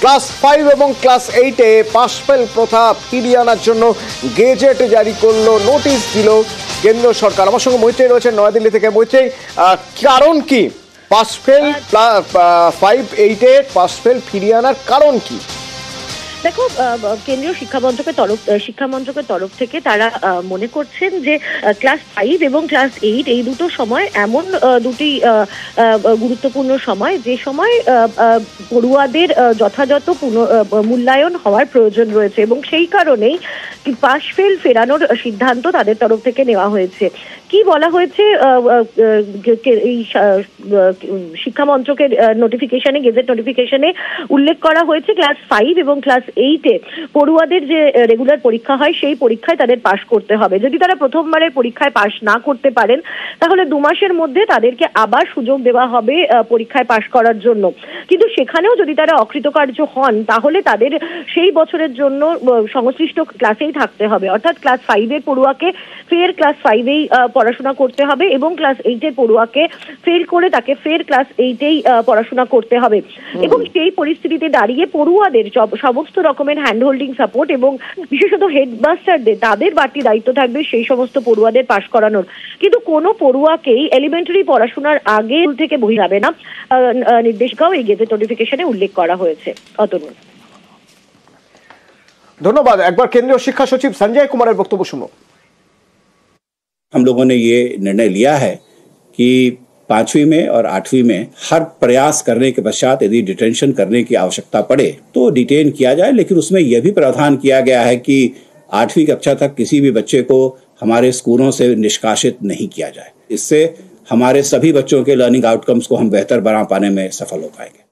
Class 5 এবং class 8-এ pass fail প্রথা ফিরিয়ে আনার জন্য গেজেট জারি করলো, নোটিশ দিল কেন্দ্র সরকার। আমার সঙ্গে মৈত্রী রয়েছে নয়াদিল্লি থেকে। মৈত্রী, কারণ কি পাস ফেল 5-8-এ পাস ফেল ফিরিয়ে আনার কারণ কি? দেখো, কেন্দ্রীয় শিক্ষা মন্ত্রকের তরফ থেকে তারা মনে করছেন যে ক্লাস 5 এবং ক্লাস 8 এই দুটো সময় এমন দুটি গুরুত্বপূর্ণ সময়, যে সময় পড়ুয়াদের যথাযথ মূল্যায়ন হওয়ার প্রয়োজন রয়েছে, এবং সেই কারণেই পাস ফেল ফেরানোর সিদ্ধান্ত তাদের তরফ থেকে নেওয়া হয়েছে। কি বলা হয়েছে এই শিক্ষা মন্ত্রকের নোটিফিকেশনে, গেজেট নোটিফিকেশনে উল্লেখ করা হয়েছে ক্লাস 5 এবং ক্লাস 8-এ পড়ুয়াদের যে রেগুলার পরীক্ষা হয় সেই পরীক্ষায় তাদের পাশ করতে হবে। যদি তারা প্রথমবারের পরীক্ষায় পাশ না করতে পারেন, তাহলে 2 মাসের মধ্যে তাদেরকে আবার সুযোগ দেওয়া হবে পরীক্ষায় পাশ করার জন্য। কিন্তু সেখানেও যদি তারা অকৃতকার্য হন, তাহলে তাদের সেই বছরের জন্য সংশ্লিষ্ট ক্লাসেই থাকতে হবে। অর্থাৎ ক্লাস 5-এর পড়ুয়াকে ফের ক্লাস 5-এই পড়াশোনা করতে হবে, এবং ক্লাস 8-এর পড়ুয়াকে ফেল করে তাকে ফের ক্লাস 8-এই পড়াশোনা করতে হবে। এবং সেই পরিস্থিতিতে দাঁড়িয়ে পড়ুয়াদের সমস্ত রকমের হ্যান্ড হোল্ডিং সাপোর্ট, এবং বিশেষত হেডমাস্টারদের তাদের বাড়তি দায়িত্ব থাকবে সেই সমস্ত পড়ুয়াদের পাশ করানোর। কিন্তু কোনো পড়ুয়াকেই এলিমেন্টারি পড়াশোনার আগে থেকে বই যাবে না, নির্দেশিকাও এই গেজেট নোটিফিকেশনে উল্লেখ করা হয়েছে। অতনু, ধন্যবাদ। একবার কেন্দ্রীয় শিক্ষা সচিব সঞ্জয় কুমারের বক্তব্য শুনো। हम लोगों ने ये निर्णय लिया है कि 5वीं में और 8वीं में हर प्रयास करने के पश्चात यदि डिटेंशन करने की आवश्यकता पड़े तो डिटेन किया जाए, लेकिन उसमें यह भी प्रावधान किया गया है कि 8वीं कक्षा तक किसी भी बच्चे को हमारे स्कूलों से निष्कासित नहीं किया जाए। इससे हमारे सभी बच्चों के लर्निंग आउटकम्स को हम बेहतर बना पाने में सफल हो पाएंगे।